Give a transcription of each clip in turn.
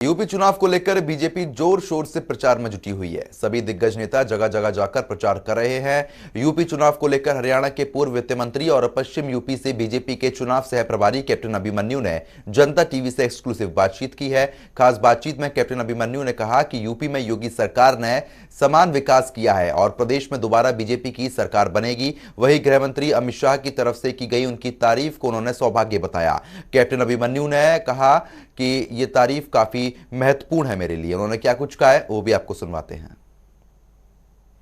UP चुनाव को लेकर बीजेपी जोर शोर से प्रचार में जुटी हुई है। सभी दिग्गज नेता जगह जगह जाकर प्रचार कर रहे हैं। यूपी चुनाव को लेकर हरियाणा के पूर्व वित्त मंत्री और पश्चिम यूपी से बीजेपी के चुनाव सह प्रभारी कैप्टन अभिमन्यु ने जनता टीवी से एक्सक्लूसिव बातचीत की है। खास बातचीत में कैप्टन अभिमन्यु ने कहा कि यूपी में योगी सरकार ने समान विकास किया है और प्रदेश में दोबारा बीजेपी की सरकार बनेगी। वहीं गृह मंत्री अमित शाह की तरफ से की गई उनकी तारीफ को उन्होंने सौभाग्य बताया। कैप्टन अभिमन्यु ने कहा कि ये तारीफ काफी महत्वपूर्ण है मेरे लिए। उन्होंने क्या कुछ कहा है वो भी आपको सुनवाते हैं।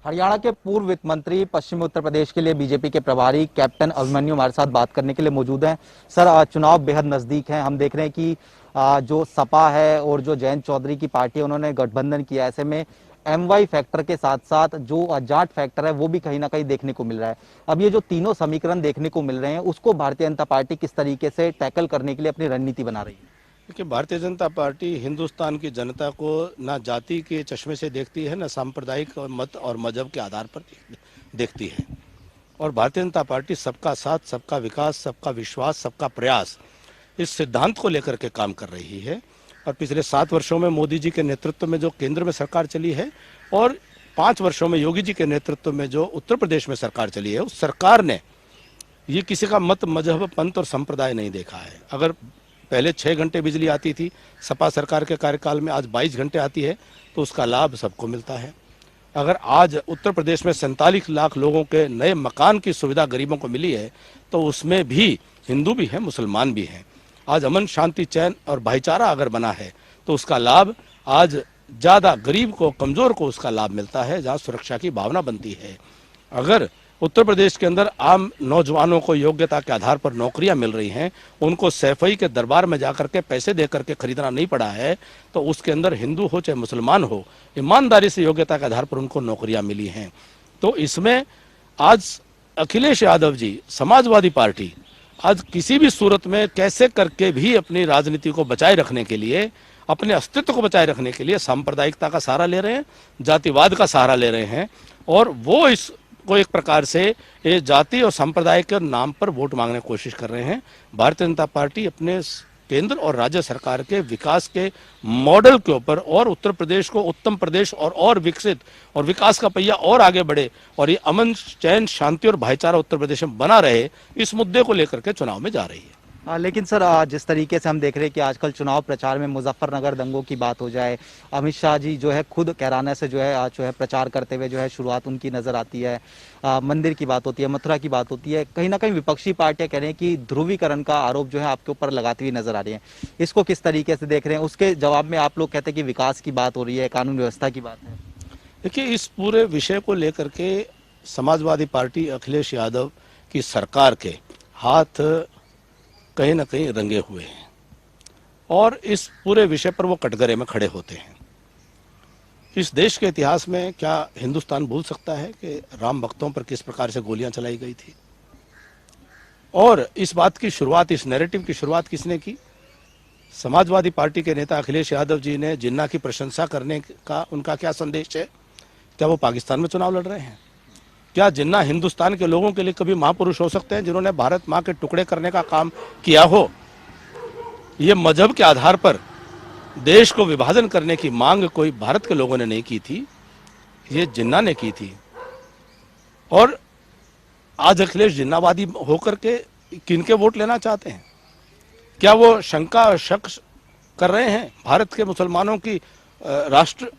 हरियाणा के पूर्व वित्त मंत्री, पश्चिमी उत्तर प्रदेश के लिए बीजेपी के प्रभारी कैप्टन अभिमन्यु हमारे साथ बात करने के लिए मौजूद हैं। सर, चुनाव बेहद नजदीक है। हम देख रहे हैं कि जो सपा है और जो जयंत चौधरी की पार्टी है उन्होंने गठबंधन किया। ऐसे में एमवाई फैक्टर के साथ साथ जो जाट फैक्टर है वो भी कहीं ना कहीं देखने को मिल रहा है। अब ये जो तीनों समीकरण देखने को मिल रहे हैं उसको भारतीय जनता पार्टी किस तरीके से टैकल करने के लिए अपनी रणनीति बना रही है? देखिए, भारतीय जनता पार्टी हिंदुस्तान की जनता को ना जाति के चश्मे से देखती है, ना सांप्रदायिक मत और मजहब के आधार पर देखती है। और भारतीय जनता पार्टी सबका साथ, सबका विकास, सबका विश्वास, सबका प्रयास, इस सिद्धांत को लेकर के काम कर रही है। और पिछले 7 वर्षों में मोदी जी के नेतृत्व में जो केंद्र में सरकार चली है और 5 वर्षों में योगी जी के नेतृत्व में जो उत्तर प्रदेश में सरकार चली है, उस सरकार ने ये किसी का मत, मजहब, पंथ और संप्रदाय नहीं देखा है। अगर पहले 6 घंटे बिजली आती थी सपा सरकार के कार्यकाल में, आज 22 घंटे आती है, तो उसका लाभ सबको मिलता है। अगर आज उत्तर प्रदेश में 47 लाख लोगों के नए मकान की सुविधा गरीबों को मिली है, तो उसमें भी हिंदू भी हैं, मुसलमान भी हैं। आज अमन, शांति, चैन और भाईचारा अगर बना है तो उसका लाभ आज ज़्यादा गरीब को, कमज़ोर को उसका लाभ मिलता है, जहाँ सुरक्षा की भावना बनती है। अगर उत्तर प्रदेश के अंदर आम नौजवानों को योग्यता के आधार पर नौकरियां मिल रही हैं, उनको सैफई के दरबार में जाकर के पैसे दे करके खरीदना नहीं पड़ा है, तो उसके अंदर हिंदू हो चाहे मुसलमान हो, ईमानदारी से योग्यता के आधार पर उनको नौकरियां मिली हैं। तो इसमें आज अखिलेश यादव जी, समाजवादी पार्टी आज किसी भी सूरत में कैसे करके भी अपनी राजनीति को बचाए रखने के लिए, अपने अस्तित्व को बचाए रखने के लिए सांप्रदायिकता का सहारा ले रहे हैं, जातिवाद का सहारा ले रहे हैं। और वो इस को एक प्रकार से ये जाति और संप्रदाय के नाम पर वोट मांगने की कोशिश कर रहे हैं। भारतीय जनता पार्टी अपने केंद्र और राज्य सरकार के विकास के मॉडल के ऊपर और उत्तर प्रदेश को उत्तम प्रदेश और विकसित और विकास का पहिया और आगे बढ़े और ये अमन, चैन, शांति और भाईचारा उत्तर प्रदेश में बना रहे, इस मुद्दे को लेकर के चुनाव में जा रही है। लेकिन सर, जिस तरीके से हम देख रहे हैं कि आजकल चुनाव प्रचार में मुजफ्फरनगर दंगों की बात हो जाए, अमित शाह जी जो है खुद कैराना से जो है प्रचार करते हुए जो है शुरुआत उनकी नजर आती है, मंदिर की बात होती है, मथुरा की बात होती है। कहीं ना कहीं विपक्षी पार्टियां कह रहे हैं कि ध्रुवीकरण का आरोप जो है आपके ऊपर लगाती हुई नजर आ रही है। इसको किस तरीके से देख रहे हैं? उसके जवाब में आप लोग कहते हैं कि विकास की बात हो रही है, कानून व्यवस्था की बात है। देखिए, इस पूरे विषय को लेकर के समाजवादी पार्टी, अखिलेश यादव की सरकार के हाथ कहीं ना कहीं रंगे हुए हैं और इस पूरे विषय पर वो कटघरे में खड़े होते हैं। इस देश के इतिहास में क्या हिंदुस्तान भूल सकता है कि राम भक्तों पर किस प्रकार से गोलियां चलाई गई थी? और इस बात की शुरुआत, इस नैरेटिव की शुरुआत किसने की? समाजवादी पार्टी के नेता अखिलेश यादव जी ने। जिन्ना की प्रशंसा करने का उनका क्या संदेश है? क्या वो पाकिस्तान में चुनाव लड़ रहे हैं? क्या जिन्ना हिंदुस्तान के लोगों के लिए कभी महापुरुष हो सकते हैं, जिन्होंने भारत माँ के टुकड़े करने का काम किया हो? ये मजहब के आधार पर देश को विभाजन करने की मांग कोई भारत के लोगों ने नहीं की थी, ये जिन्ना ने की थी। और आज अखिलेश जिन्नावादी होकर के किनके वोट लेना चाहते हैं? क्या वो शंका और शक कर रहे हैं भारत के मुसलमानों की राष्ट्र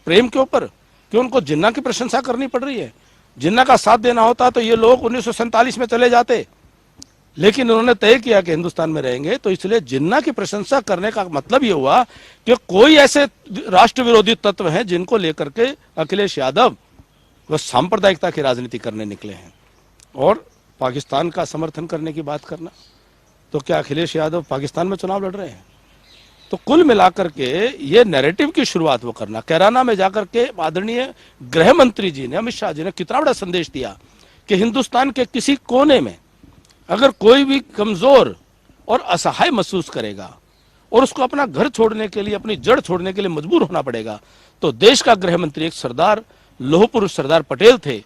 प्रेम के ऊपर कि उनको जिन्ना की प्रशंसा करनी पड़ रही है? जिन्ना का साथ देना होता तो ये लोग 1947 में चले जाते, लेकिन उन्होंने तय किया कि हिंदुस्तान में रहेंगे, तो इसलिए जिन्ना की प्रशंसा करने का मतलब ये हुआ कि कोई ऐसे राष्ट्र विरोधी तत्व हैं जिनको लेकर के अखिलेश यादव वह सांप्रदायिकता की राजनीति करने निकले हैं। और पाकिस्तान का समर्थन करने की बात करना, तो क्या अखिलेश यादव पाकिस्तान में चुनाव लड़ रहे हैं? तो कुल मिलाकर के ये नैरेटिव की शुरुआत वो करना, कैराना में जाकर के आदरणीय गृह मंत्री जी ने, अमित शाह जी ने कितना बड़ा संदेश दिया कि हिंदुस्तान के किसी कोने में अगर कोई भी कमजोर और असहाय महसूस करेगा और उसको अपना घर छोड़ने के लिए, अपनी जड़ छोड़ने के लिए मजबूर होना पड़ेगा, तो देश का गृह मंत्री एक सरदार, लौह पुरुष सरदार पटेल थे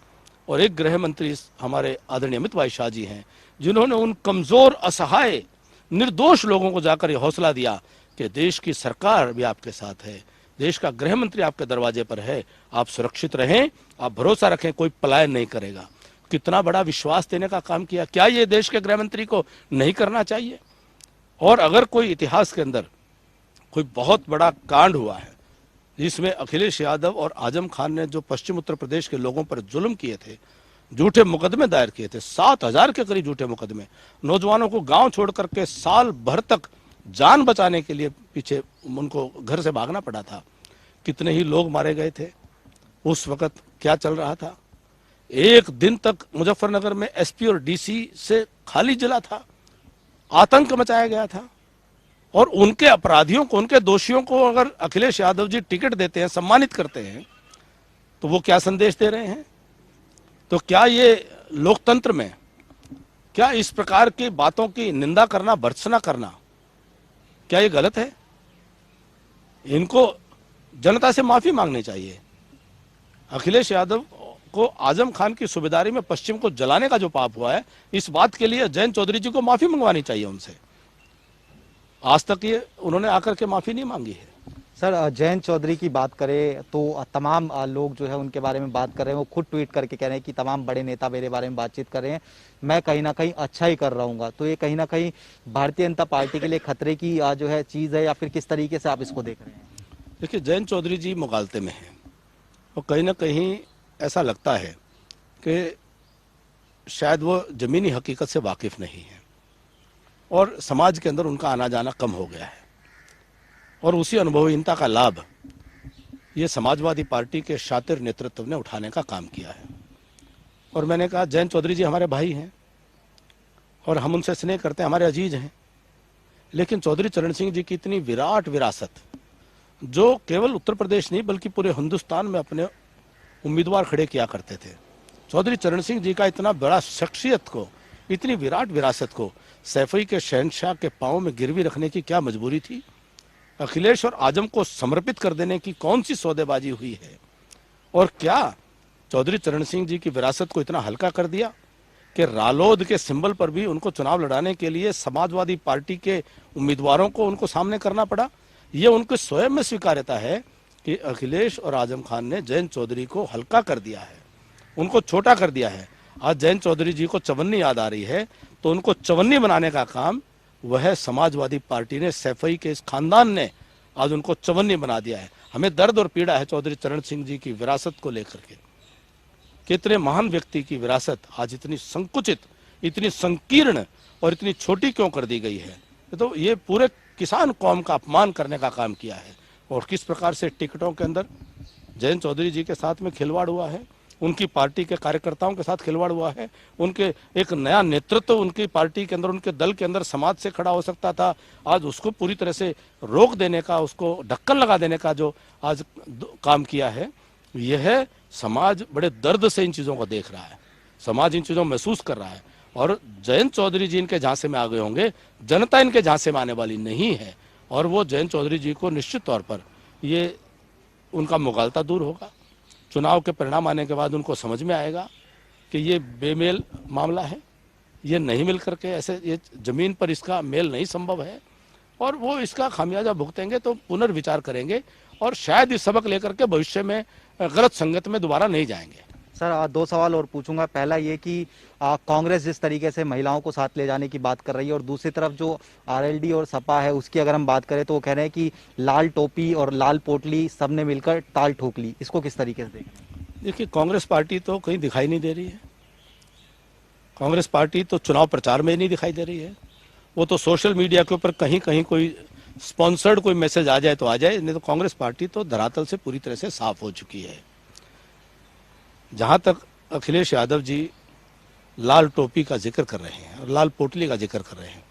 और एक गृह मंत्री हमारे आदरणीय अमित भाई शाह जी हैं, जिन्होंने उन कमजोर, असहाय, निर्दोष लोगों को जाकर ये हौसला दिया कि देश की सरकार भी आपके साथ है, देश का गृह मंत्री आपके दरवाजे पर है, आप सुरक्षित रहें, आप भरोसा रखें, कोई पलायन नहीं करेगा। कितना बड़ा विश्वास देने का काम किया। क्या ये देश के गृह मंत्री को नहीं करना चाहिए? और अगर कोई इतिहास के अंदर कोई बहुत बड़ा कांड हुआ है जिसमें अखिलेश यादव और आजम खान ने जो पश्चिम उत्तर प्रदेश के लोगों पर जुल्म किए थे, झूठे मुकदमे दायर किए थे, 7,000 के करीब झूठे मुकदमे, नौजवानों को गांव छोड़ करके साल भर तक जान बचाने के लिए पीछे उनको घर से भागना पड़ा था, कितने ही लोग मारे गए थे। उस वक्त क्या चल रहा था? एक दिन तक मुजफ्फरनगर में एसपी और डीसी से खाली जिला था, आतंक मचाया गया था। और उनके अपराधियों को, उनके दोषियों को अगर अखिलेश यादव जी टिकट देते हैं, सम्मानित करते हैं, तो वो क्या संदेश दे रहे हैं? तो क्या ये लोकतंत्र में, क्या इस प्रकार की बातों की निंदा करना, भर्त्सना करना, क्या ये गलत है? इनको जनता से माफी मांगनी चाहिए। अखिलेश यादव को आजम खान की सूबेदारी में पश्चिम को जलाने का जो पाप हुआ है, इस बात के लिए जयंत चौधरी जी को माफी मंगवानी चाहिए उनसे। आज तक ये उन्होंने आकर के माफी नहीं मांगी है। सर, जयंत चौधरी की बात करें तो तमाम लोग जो है उनके बारे में बात कर रहे हैं, वो खुद ट्वीट करके कह रहे हैं कि तमाम बड़े नेता मेरे बारे में बातचीत कर रहे हैं, मैं कहीं ना कहीं अच्छा ही कर रहूंगा। तो ये कहीं ना कहीं भारतीय जनता पार्टी के लिए खतरे की जो है चीज है, या फिर किस तरीके से आप इसको देख रहे हैं? देखिए, जयंत चौधरी जी मुगालते में हैं और कहीं ना कहीं ऐसा लगता है कि शायद वो जमीनी हकीकत से वाकिफ नहीं है और समाज के अंदर उनका आना जाना कम हो गया है, और उसी अनुभवहीनता का लाभ ये समाजवादी पार्टी के शातिर नेतृत्व ने उठाने का काम किया है। और मैंने कहा, जयंत चौधरी जी हमारे भाई हैं और हम उनसे स्नेह करते हैं, हमारे अजीज हैं, लेकिन चौधरी चरण सिंह जी की इतनी विराट विरासत, जो केवल उत्तर प्रदेश नहीं बल्कि पूरे हिंदुस्तान में अपने उम्मीदवार खड़े किया करते थे, चौधरी चरण सिंह जी का इतना बड़ा शख्सियत को, इतनी विराट विरासत को सैफई के शहनशाह के पांव में गिरवी रखने की क्या मजबूरी थी? अखिलेश और आजम को समर्पित कर देने की कौन सी सौदेबाजी हुई है? और क्या चौधरी चरण सिंह जी की विरासत को इतना हल्का कर दिया कि रालोद के सिंबल पर भी उनको चुनाव लड़ाने के लिए समाजवादी पार्टी के उम्मीदवारों को उनको सामने करना पड़ा? ये उनके स्वयं में स्वीकार्यता है कि अखिलेश और आजम खान ने जयंत चौधरी को हल्का कर दिया है, उनको छोटा कर दिया है। आज जयंत चौधरी जी को चवन्नी याद आ रही है, तो उनको चवन्नी बनाने का काम वह समाजवादी पार्टी ने, सैफई के इस खानदान ने आज उनको चवन्नी बना दिया है। हमें दर्द और पीड़ा है चौधरी चरण सिंह जी की विरासत को लेकर के। कितने महान व्यक्ति की विरासत आज इतनी संकुचित, इतनी संकीर्ण और इतनी छोटी क्यों कर दी गई है? तो ये पूरे किसान कौम का अपमान करने का काम किया है। और किस प्रकार से टिकटों के अंदर जयंत चौधरी जी के साथ में खिलवाड़ हुआ है, उनकी पार्टी के कार्यकर्ताओं के साथ खिलवाड़ हुआ है, उनके एक नया नेतृत्व उनकी पार्टी के अंदर, उनके दल के अंदर समाज से खड़ा हो सकता था, आज उसको पूरी तरह से रोक देने का, उसको ढक्कन लगा देने का जो आज काम किया है, यह समाज बड़े दर्द से इन चीज़ों को देख रहा है, समाज इन चीज़ों को महसूस कर रहा है। और जयंत चौधरी जी इनके झांसे में आ गए होंगे, जनता इनके झांसे में आने वाली नहीं है। और वो जयंत चौधरी जी को निश्चित तौर पर ये उनका मुगालता दूर होगा। चुनाव के परिणाम आने के बाद उनको समझ में आएगा कि ये बेमेल मामला है, ये नहीं मिल करके ऐसे, ये जमीन पर इसका मेल नहीं संभव है, और वो इसका खामियाजा भुगतेंगे तो पुनर्विचार करेंगे और शायद इस सबक लेकर के भविष्य में गलत संगत में दोबारा नहीं जाएंगे। सर, दो सवाल और पूछूंगा। पहला ये कि कांग्रेस जिस तरीके से महिलाओं को साथ ले जाने की बात कर रही है, और दूसरी तरफ जो आरएलडी और सपा है उसकी अगर हम बात करें तो वो कह रहे हैं कि लाल टोपी और लाल पोटली सबने मिलकर ताल ठोक ली, इसको किस तरीके से देख रहे हैं? देखिए, कांग्रेस पार्टी तो कहीं दिखाई नहीं दे रही है, कांग्रेस पार्टी तो चुनाव प्रचार में ही नहीं दिखाई दे रही है। वो तो सोशल मीडिया के ऊपर कहीं कहीं कोई स्पॉन्सर्ड कोई मैसेज आ जाए तो आ जाए, नहीं तो कांग्रेस पार्टी तो धरातल से पूरी तरह से साफ हो चुकी है। जहां तक अखिलेश यादव जी लाल टोपी का जिक्र कर रहे हैं और लाल पोटली का जिक्र कर रहे हैं,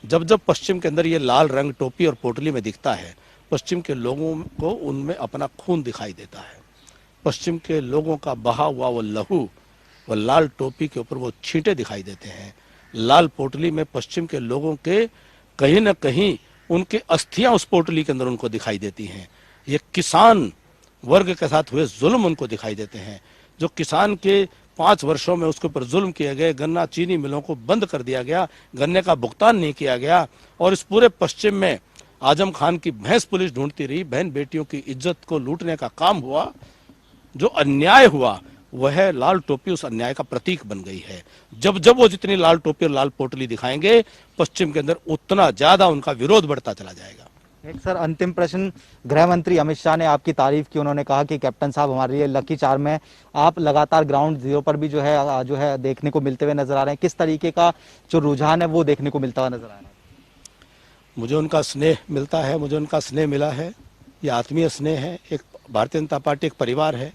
जब जब पश्चिम के अंदर ये लाल रंग टोपी और पोटली में दिखता है, पश्चिम के लोगों को उनमें अपना खून दिखाई देता है। पश्चिम के लोगों का बहा हुआ वो लहू, वो लाल टोपी के ऊपर वो छींटे दिखाई देते हैं। लाल पोटली में पश्चिम के लोगों के कहीं ना कहीं उनके अस्थियां उस पोटली के अंदर उनको दिखाई देती हैं। ये किसान वर्ग के साथ हुए जुल्म उनको दिखाई देते हैं। जो किसान के 5 वर्षों में उसके ऊपर जुल्म किए गए, गन्ना चीनी मिलों को बंद कर दिया गया, गन्ने का भुगतान नहीं किया गया, और इस पूरे पश्चिम में आजम खान की भैंस पुलिस ढूंढती रही, बहन बेटियों की इज्जत को लूटने का काम हुआ, जो अन्याय हुआ वह लाल टोपी उस अन्याय का प्रतीक बन गई है। जब जब वो जितनी लाल टोपी और लाल पोटली दिखाएंगे पश्चिम के अंदर, उतना ज्यादा उनका विरोध बढ़ता चला जाएगा। एक सर अंतिम प्रश्न, गृह मंत्री अमित शाह ने आपकी तारीफ की, उन्होंने कहा कि कैप्टन साहब हमारे लिए लकी चार्म है। आप लगातार ग्राउंड जीरो पर भी जो है देखने को मिलते हुए नजर आ रहे हैं, किस तरीके का जो रुझान है वो देखने को मिलता हुआ नजर आ रहा है? मुझे उनका स्नेह मिलता है, मुझे उनका स्नेह मिला है, ये आत्मीय स्नेह है। एक भारतीय जनता पार्टी एक परिवार है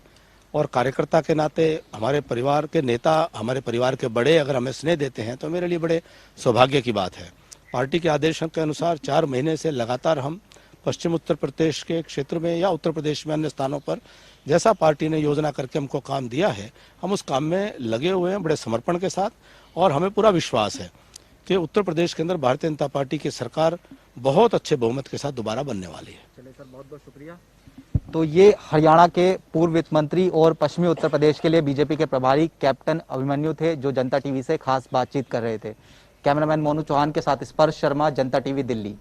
और कार्यकर्ता के नाते हमारे परिवार के नेता, हमारे परिवार के बड़े अगर हमें स्नेह देते हैं तो मेरे लिए बड़े सौभाग्य की बात है। पार्टी के आदेशों के अनुसार 4 महीने से लगातार हम पश्चिम उत्तर प्रदेश के क्षेत्र में या उत्तर प्रदेश में अन्य स्थानों पर जैसा पार्टी ने योजना करके हमको काम दिया है, हम उस काम में लगे हुए हैं बड़े समर्पण के साथ। और हमें पूरा विश्वास है कि उत्तर प्रदेश के अंदर भारतीय जनता पार्टी की सरकार बहुत अच्छे बहुमत के साथ दोबारा बनने वाली है। चलिए सर, बहुत बहुत शुक्रिया। तो ये हरियाणा के पूर्व वित्त मंत्री और पश्चिमी उत्तर प्रदेश के लिए बीजेपी के प्रभारी कैप्टन अभिमन्यु थे, जो जनता टीवी से खास बातचीत कर रहे थे। कैमरामैन मोनू चौहान के साथ स्पर्श शर्मा, जनता टीवी, दिल्ली।